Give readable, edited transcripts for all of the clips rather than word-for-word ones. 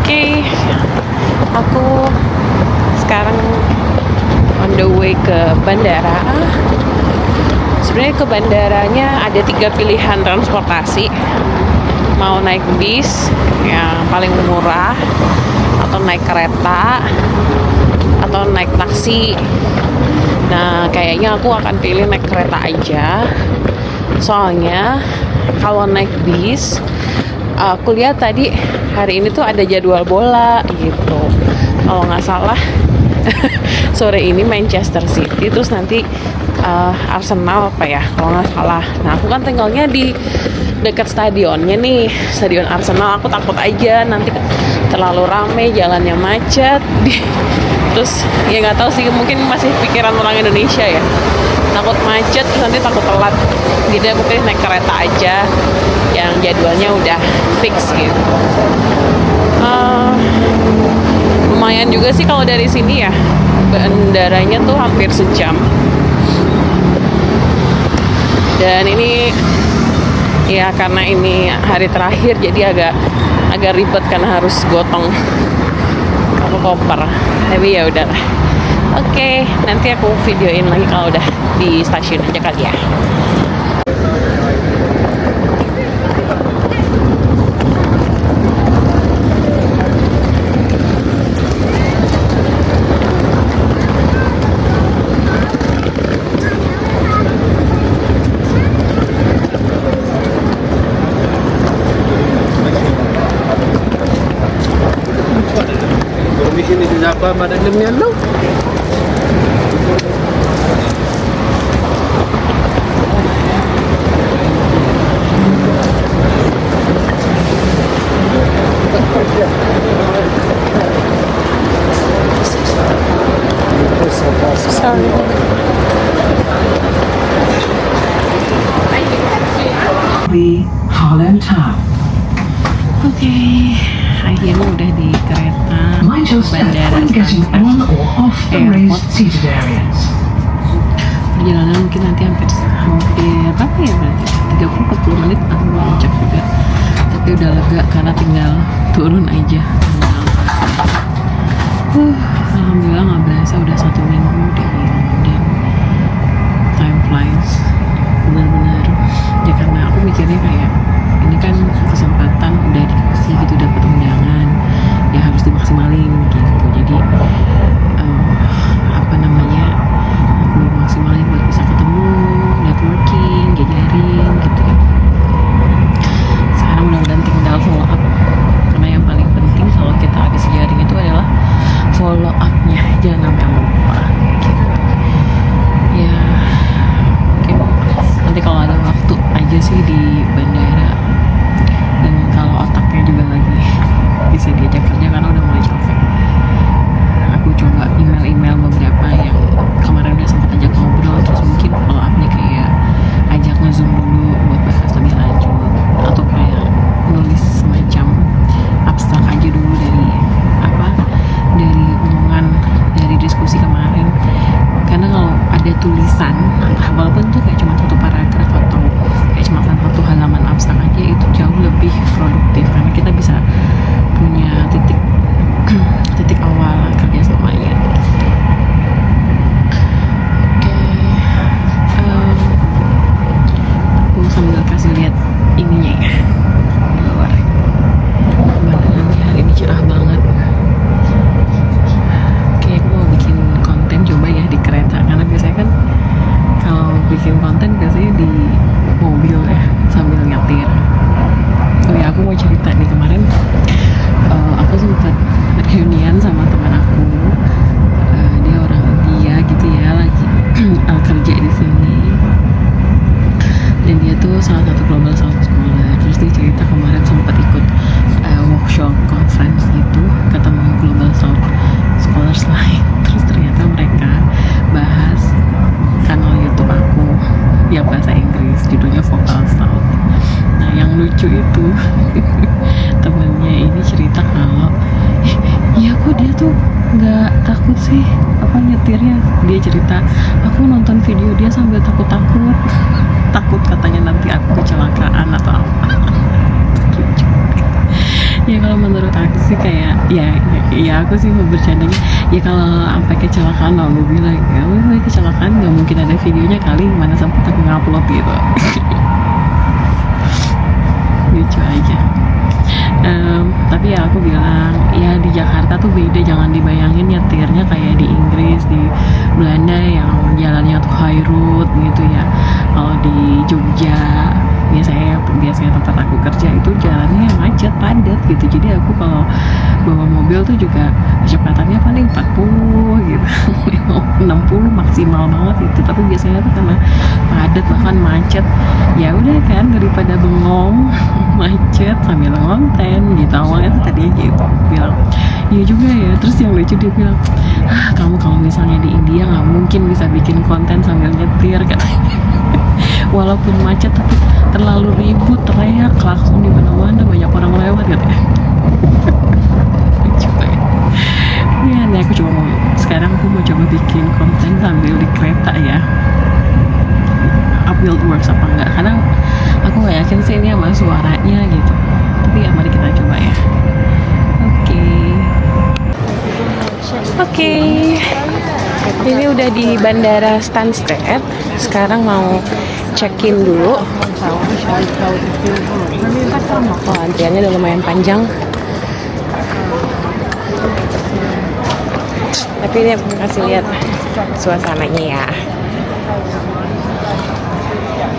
Oke, aku sekarang on the way ke bandara. Sebenarnya ke bandaranya ada 3 pilihan transportasi. Mau naik bis yang paling murah, atau naik kereta, atau naik taksi. Nah, kayaknya aku akan pilih naik kereta aja. Soalnya kalau naik bis, aku lihat tadi hari ini tuh ada jadwal bola gitu. Kalau nggak salah sore ini Manchester City, terus nanti Arsenal apa ya kalau nggak salah. Nah, aku kan tinggalnya di dekat stadionnya nih, stadion Arsenal. Aku takut aja nanti terlalu rame, jalannya macet. Terus ya nggak tahu sih, mungkin masih pikiran orang Indonesia ya, takut macet terus nanti takut telat. Jadi aku pilih naik kereta aja yang jadwalnya udah fix gitu. Lumayan juga sih kalau dari sini ya, bandaranya tuh hampir sejam. Dan ini ya karena ini hari terakhir jadi agak ribet karena harus gotong koper. Tapi ya udahlah. Oke, nanti aku videoin lagi kalau udah di stasiun aja kali ya. Apa madam yellow? Sorry. The Harlem Town. Oke, akhirnya udah di kereta Mind your step bandara when getting on or off the airport. raised seated areas. Perjalanan mungkin nanti hampir berapa ya, berarti 30-40 menit. Aku belum cek juga, tapi udah lega karena tinggal turun aja. Alhamdulillah nggak berasa udah 1 minggu di London. Time flies benar-benar ya, karena aku mikirnya kayak ini kan kesempatan udah dikasih gitu, dapat undangan ya harus dimaksimalin gitu. Jadi aku maksimalin buat bisa ketemu, networking, jajarin gitu ya. Sekarang mudah-mudahan tinggal follow up, karena yang paling penting kalau kita habis jaring itu adalah follow up-nya, jangan sampai lupa gitu. Ya mungkin nanti kalau ada waktu aja sih di bandara, dan kalau otaknya juga lagi bisa diajak kerja karena udah mulai capek. Aku coba email beberapa yang kemarin udah sempat ajak ngobrol, terus mungkin follow up-nya kayak ajak nge-zoom dulu buat bahas lebih lanjut, atau kayak nulis semacam abstrak aja dulu dari omongan dari diskusi kemarin. Karena kalau ada tulisan, walaupun tuh kayak cuma satu paragraf atau kayak cuma satu halaman abstrak aja, itu jauh lebih produktif karena kita bisa punya titik awal kerja semuanya. Aku sambil kasih lihat ininya ya di luar. Pemandangannya hari ini cerah banget. Kayak aku mau bikin konten coba ya di kereta, karena biasanya kan kalau bikin konten biasanya di mobil ya sambil nyetir. Oh ya, aku mau cerita nih, kemarin aku sempat reunian sama teman aku. Dia orang India gitu ya, lagi kerja di sini, dan dia tuh salah satu Global South Scholar. Terus dia cerita kemarin sempat ikut workshop conference gitu, ketemu Global South Scholars lain. Terus ternyata mereka bahas kanal YouTube aku yang bahasa Inggris, judulnya Vocal South. Nah, yang lucu itu temennya ini cerita kalau iya kok dia tuh nggak takut sih nyetirnya. Dia cerita, aku nonton video dia sambil takut katanya nanti aku kecelakaan atau apa. Ya kalau menurut aku sih kayak ya aku sih mau bercandanya ya kalau sampai kecelakaan aku bilang ya sampai kecelakaan nggak mungkin ada videonya kali, mana sempat aku ngupload gitu. Lucu aja. Tapi ya aku bilang ya di Jakarta tuh beda, jangan dibayangin nyetirnya kayak di Inggris, di Belanda yang jalannya tuh high road gitu ya. Kalau di Jogja biasanya tempat aku kerja itu jalannya macet padat gitu, jadi aku kalau bawa mobil tuh juga kecepatannya paling 40 gitu 60 maksimal banget itu, tapi biasanya tuh karena padat bahkan macet, ya udah kan daripada bengong macet sambil ngonten gitu. Awalnya tuh tadinya gitu bilang iya juga ya, terus yang lucu dia bilang kamu kalau misalnya di India nggak mungkin bisa bikin konten sambil nyetir katanya. Walaupun macet tapi terlalu ribut, teriak klakson di mana-mana, banyak orang lewat katanya. Lucu banget. Ya, nih sekarang aku mau coba bikin konten sambil di kereta ya. Upload works apa enggak? Karena aku nggak yakin sih ini sama suaranya gitu. Tapi ya mari kita coba ya. Oke. Ini udah di Bandara Stansted. Sekarang mau check-in dulu. Oh, antriannya udah lumayan panjang. Tapi ini aku kasih lihat suasananya ya.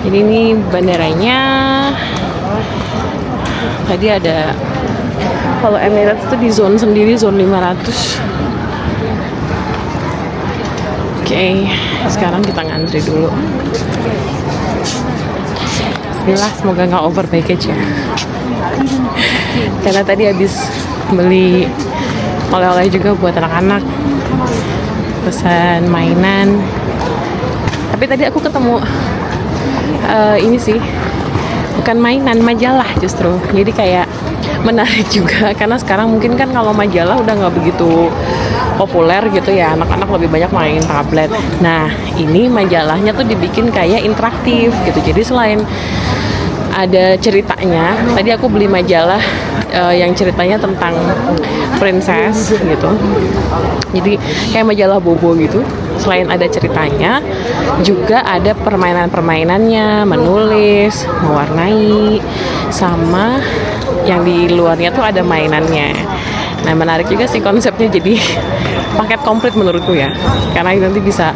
Jadi ini bandaranya. Tadi ada, kalau Emirates itu di zone sendiri, zone 500. Oke, sekarang kita ngantri dulu. Bismillah, semoga nggak over baggage ya. Karena tadi habis beli oleh-oleh juga buat anak-anak, pesan mainan. Tapi tadi aku ketemu ini sih, bukan mainan, majalah justru. Jadi kayak menarik juga, karena sekarang mungkin kan kalau majalah udah nggak begitu populer gitu ya, anak-anak lebih banyak main tablet. Nah, ini majalahnya tuh dibikin kayak interaktif gitu. Jadi selain ada ceritanya, tadi aku beli majalah yang ceritanya tentang princess gitu. Jadi kayak majalah bobo gitu. Selain ada ceritanya, juga ada permainan-permainannya, menulis, mewarnai, sama yang di luarnya tuh ada mainannya. Nah, menarik juga sih konsepnya, jadi paket komplit menurutku ya, karena nanti bisa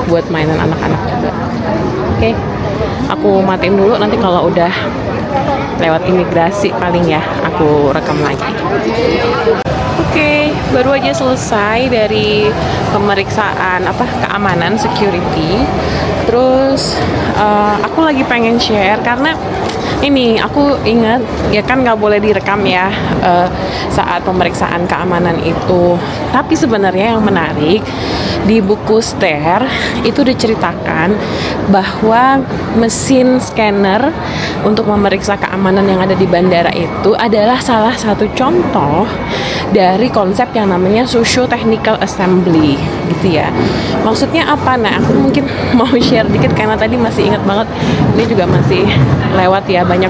buat mainan anak-anak juga. Oke, aku matiin dulu, nanti kalau udah lewat imigrasi paling ya aku rekam lagi. Oke, baru aja selesai dari pemeriksaan keamanan security. Terus aku lagi pengen share karena ini aku ingat ya kan nggak boleh direkam ya saat pemeriksaan keamanan itu. Tapi sebenarnya yang menarik di buku STER itu diceritakan bahwa mesin scanner untuk memeriksa keamanan yang ada di bandara itu adalah salah satu contoh dari konsep yang namanya socio-technical assembly gitu ya. Maksudnya apa? Nah, aku mungkin mau share dikit karena tadi masih ingat banget, ini juga masih lewat ya banyak.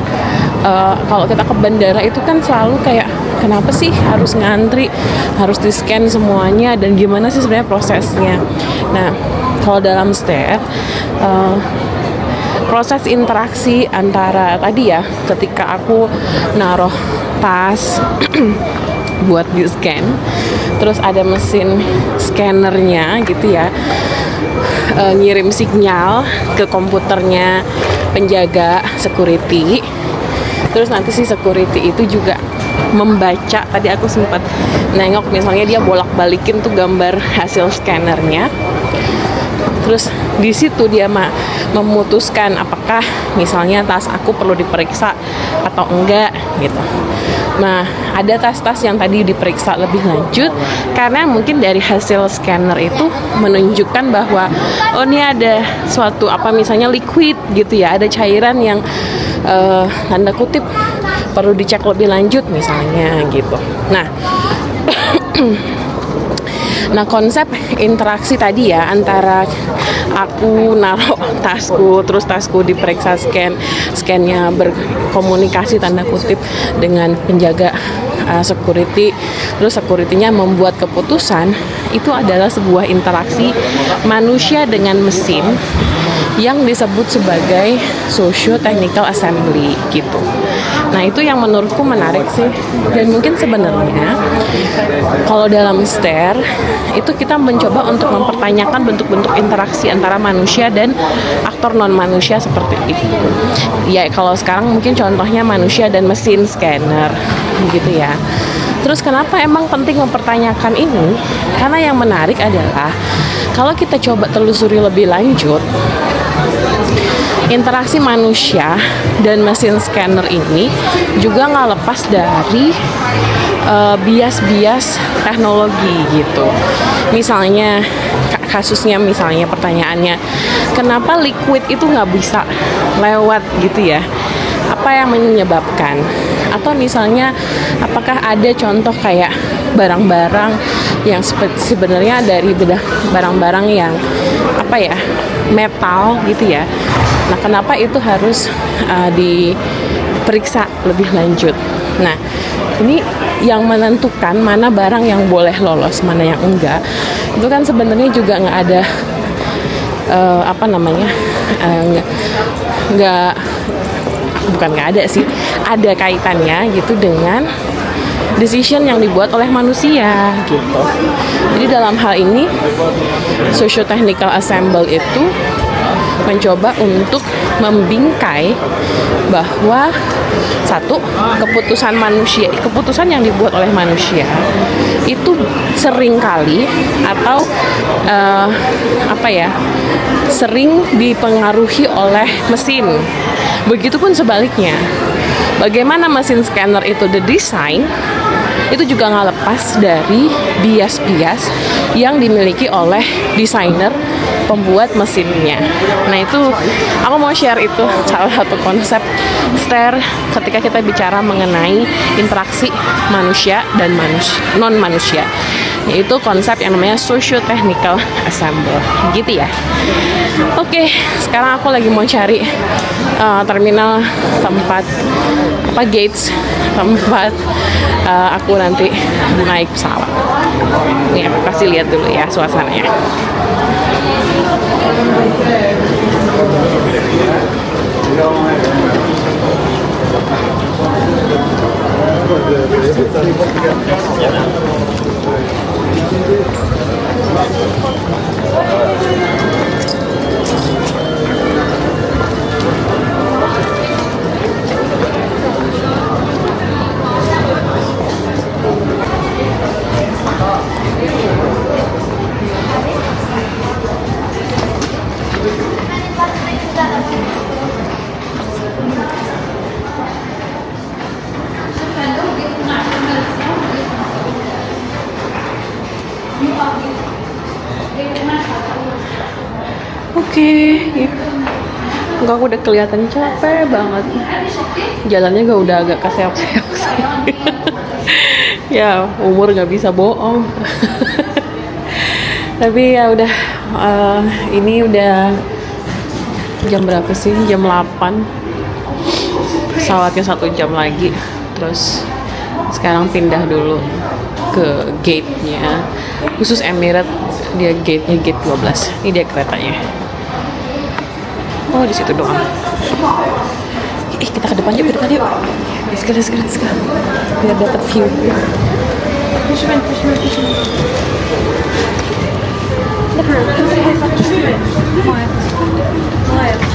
Kalau kita ke bandara itu kan selalu kayak kenapa sih harus ngantri, harus di scan semuanya, dan gimana sih sebenarnya prosesnya. Nah, kalau dalam STER proses interaksi antara tadi ya, ketika aku naruh tas buat di scan, terus ada mesin scannernya gitu ya, ngirim sinyal ke komputernya penjaga security. Terus nanti si security itu juga membaca, tadi aku sempat nengok misalnya dia bolak-balikin tuh gambar hasil scannernya. Terus di situ dia memutuskan apakah misalnya tas aku perlu diperiksa atau enggak gitu. Nah, ada tas-tas yang tadi diperiksa lebih lanjut karena mungkin dari hasil scanner itu menunjukkan bahwa oh ini ada suatu misalnya liquid gitu ya, ada cairan yang tanda kutip perlu dicek lebih lanjut misalnya gitu. Nah, konsep interaksi tadi ya antara aku naruh tasku, terus tasku diperiksa scannya berkomunikasi tanda kutip dengan penjaga security, terus security-nya membuat keputusan, itu adalah sebuah interaksi manusia dengan mesin yang disebut sebagai socio-technical assembly gitu. Nah itu yang menurutku menarik sih, dan mungkin sebenarnya kalau dalam STAIR itu kita mencoba untuk mempertanyakan bentuk-bentuk interaksi antara manusia dan aktor non manusia seperti itu. Ya kalau sekarang mungkin contohnya manusia dan mesin scanner gitu ya. Terus kenapa emang penting mempertanyakan ini? Karena yang menarik adalah kalau kita coba telusuri lebih lanjut, interaksi manusia dan mesin scanner ini juga nggak lepas dari bias-bias teknologi gitu. Misalnya kasusnya, misalnya pertanyaannya, kenapa liquid itu nggak bisa lewat gitu ya? Apa yang menyebabkan? Atau misalnya apakah ada contoh kayak barang-barang yang sebenarnya dari barang-barang yang apa ya, metal gitu ya. Nah kenapa itu harus diperiksa lebih lanjut? Nah ini yang menentukan mana barang yang boleh lolos, mana yang enggak, itu kan sebenarnya juga nggak ada bukan nggak ada sih, ada kaitannya gitu dengan decision yang dibuat oleh manusia gitu. Jadi dalam hal ini socio-technical assemble itu mencoba untuk membingkai bahwa satu, keputusan yang dibuat oleh manusia itu seringkali atau sering dipengaruhi oleh mesin. Begitupun sebaliknya, bagaimana mesin scanner itu didesain itu juga nggak lepas dari bias-bias yang dimiliki oleh desainer pembuat mesinnya. Nah itu aku mau share itu salah satu konsep STAIR ketika kita bicara mengenai interaksi manusia dan non manusia, yaitu konsep yang namanya socio-technical assemble gitu ya. Oke, sekarang aku lagi mau cari terminal tempat gates tempat aku nanti naik pesawat. Nih aku kasih lihat dulu ya suasananya. Oke, enggak, aku udah kelihatan capek banget. Jalannya gak udah agak keseok-seok sih. Ya, umur gak bisa bohong. Tapi ya udah, ini udah jam berapa sih? Jam 8. Pesawatnya 1 jam lagi. Terus sekarang pindah dulu ke gate-nya. Khusus Emirates, dia gate-nya gate 12. Ini dia keretanya. Oh, di situ doang. Kita ke depan yuk, Sekarang. Biar dapat view.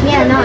Yeah, no.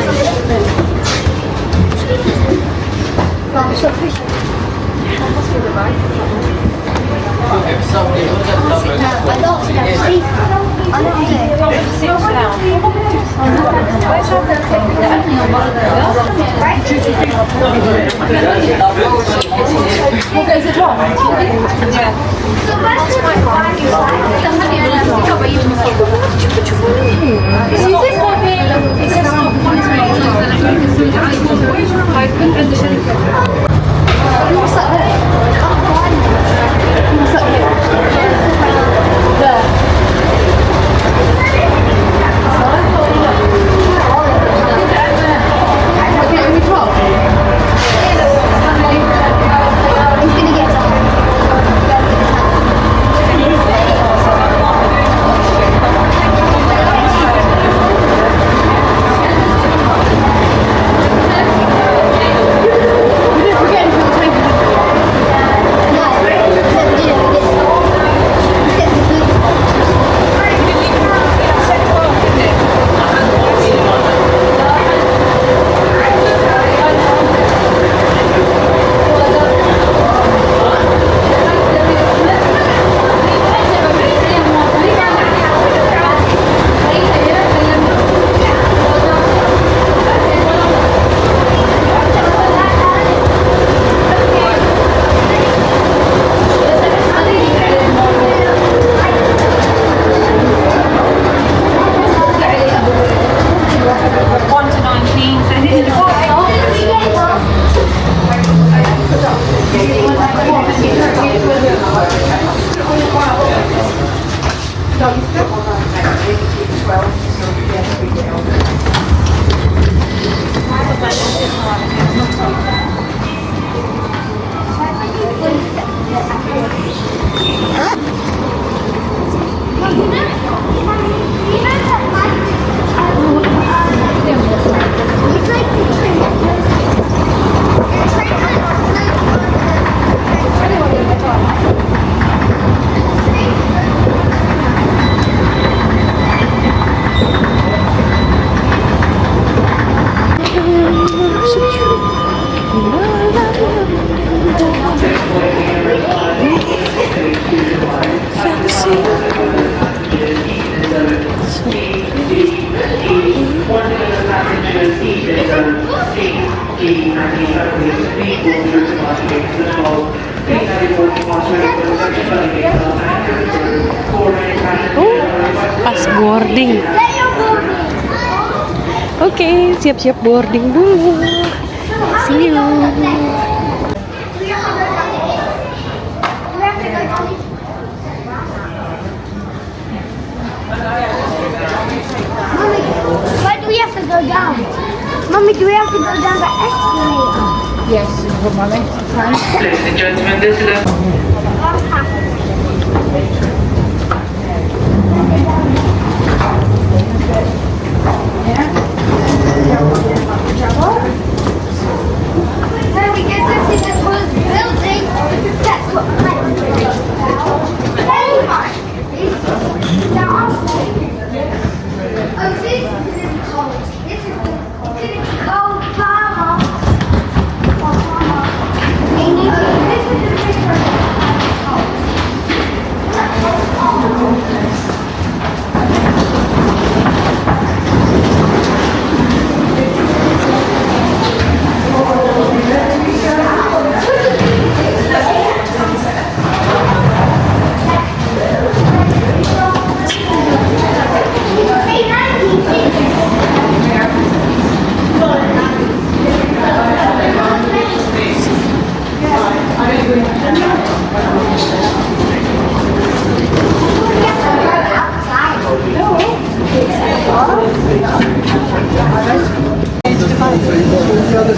Pas boarding. Oke, siap-siap boarding dulu. See you. Mommy, why do we have to go down? Mommy, do we have to go down the escalator? Yes, good morning. Ladies and gentlemen, this is a When we get to see the whole building, that's what my Oh, this is cold. This is cold, Mama. Oh, Mama. This is the picture.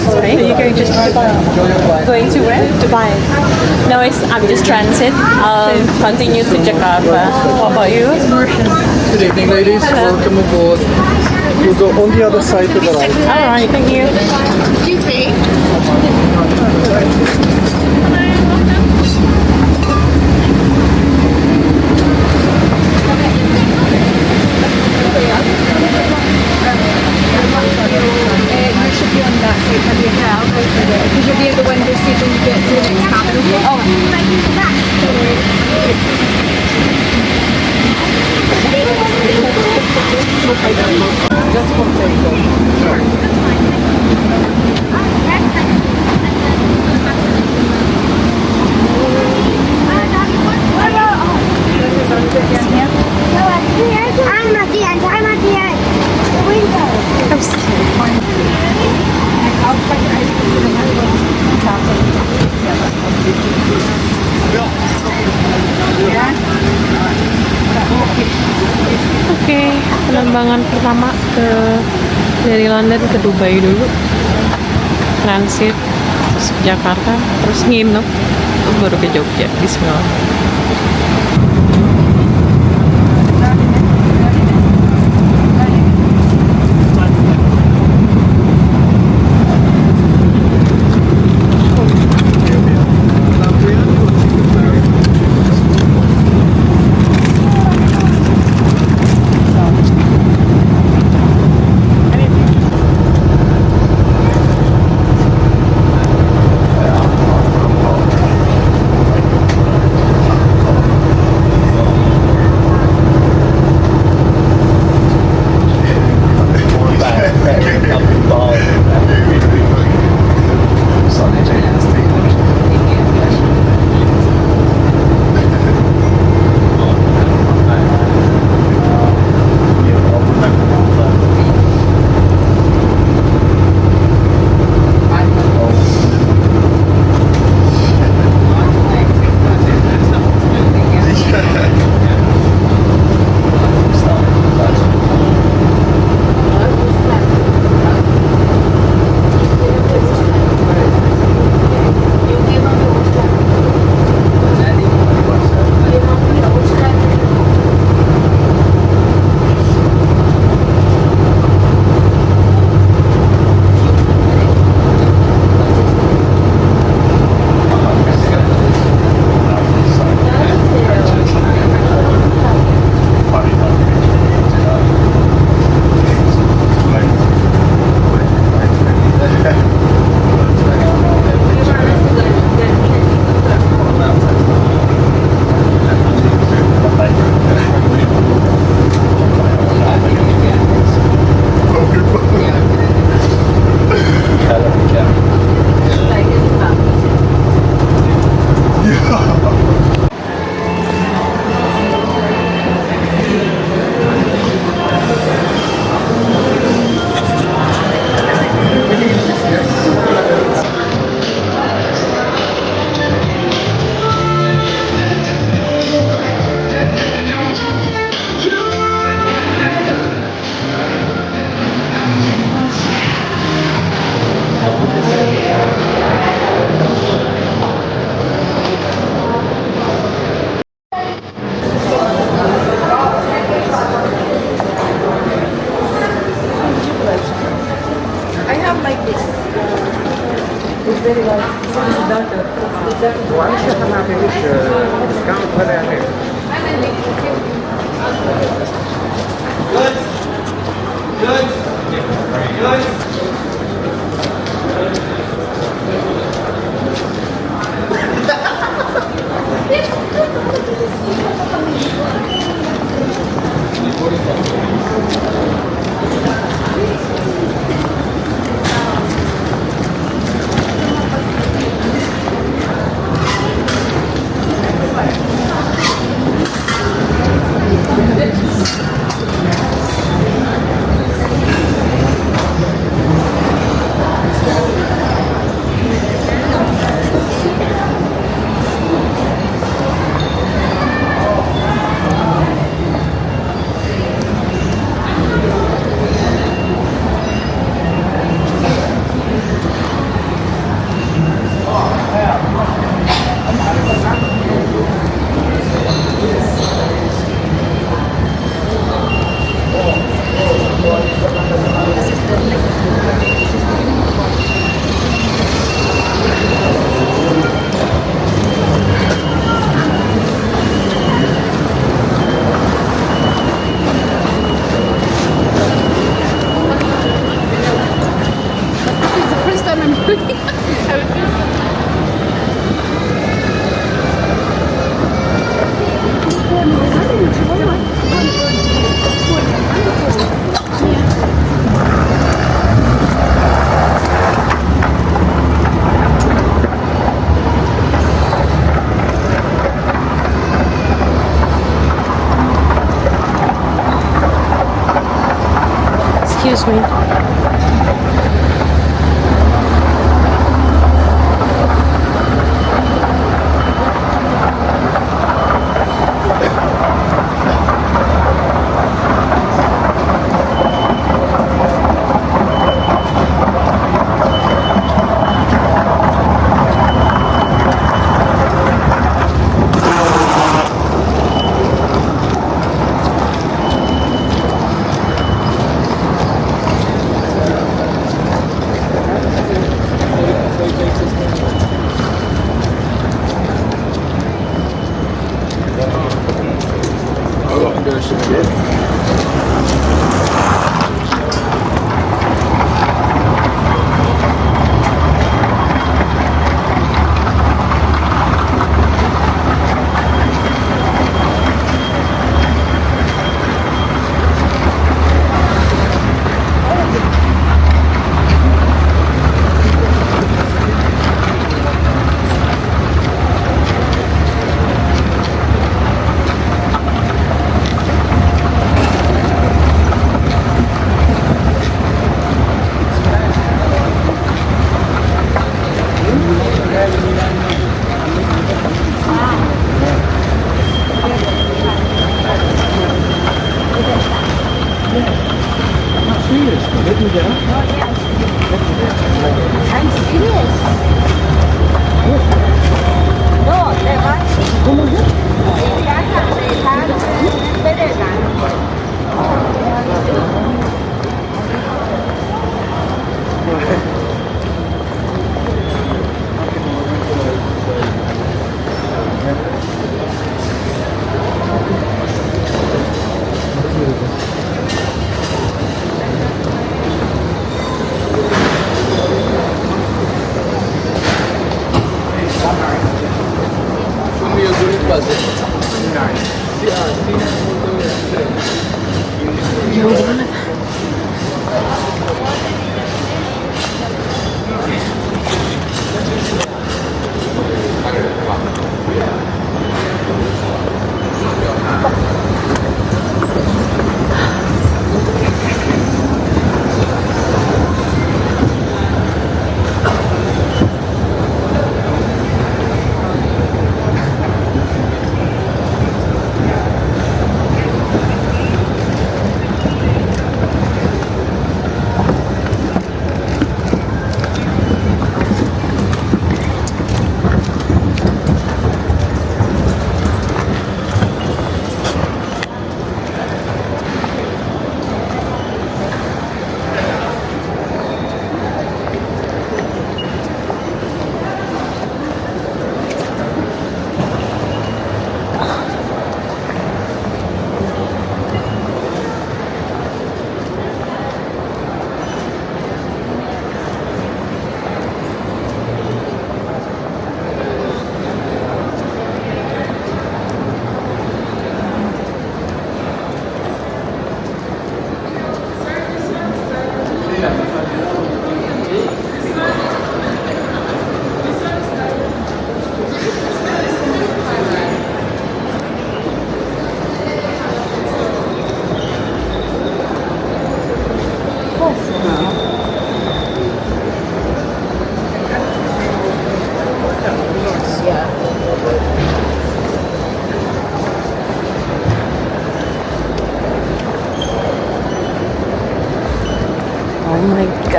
Sorry? Are you going just to Dubai? Going to where? Dubai. No, I'm just transit. I'll continue to Jakarta. What about you? Good evening, ladies. Welcome aboard. We'll go on the other side to the right. Alright, thank you. You should be on that seat of your hair. I'll go through it. Because you'll be at the window seat when you get to the next cabin. I'm at the end. I'm at the end. The window. Oke, penerbangan pertama dari London ke Dubai dulu. Transit terus ke Jakarta, terus nginep, terus baru ke Jogja. Bismillah. This is the first time I'm doing it. I was just... Excuse me.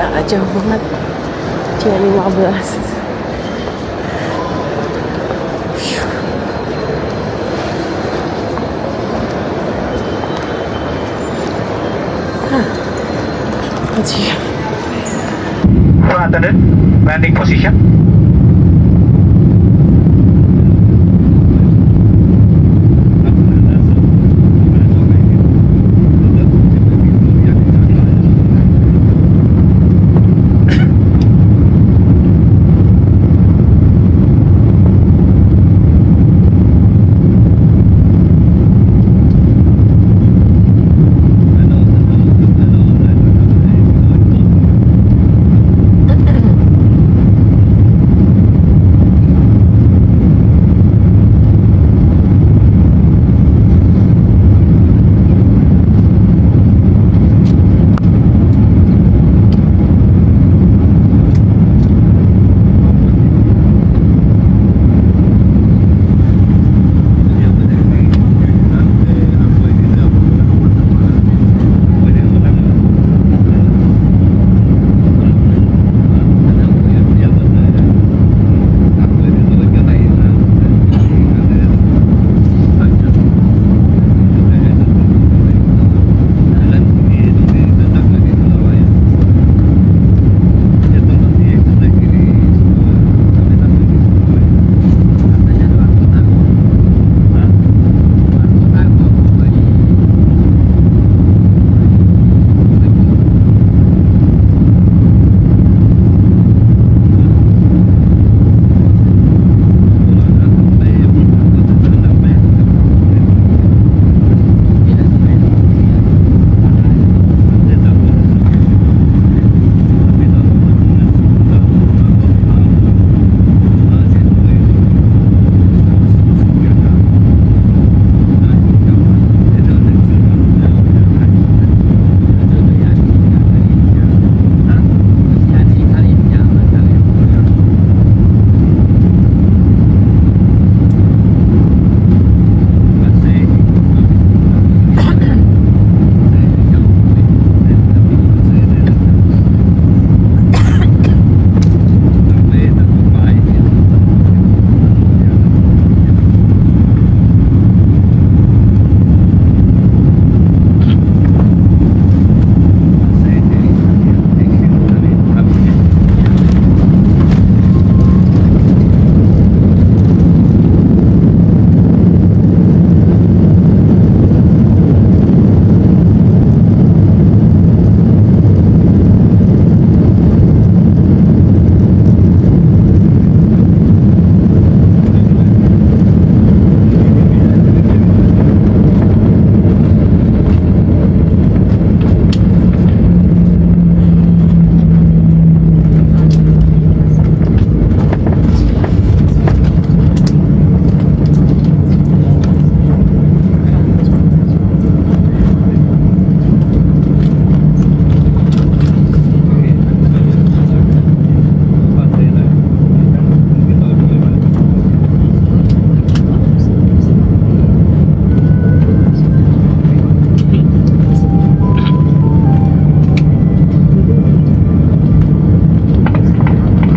Gak jauh banget. Cuma 15. Flight attendant, landing position.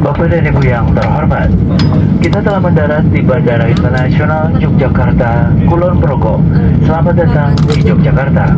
Bapak dan Ibu yang terhormat, kita telah mendarat di Bandara Internasional Yogyakarta, Kulon Progo. Selamat datang di Yogyakarta.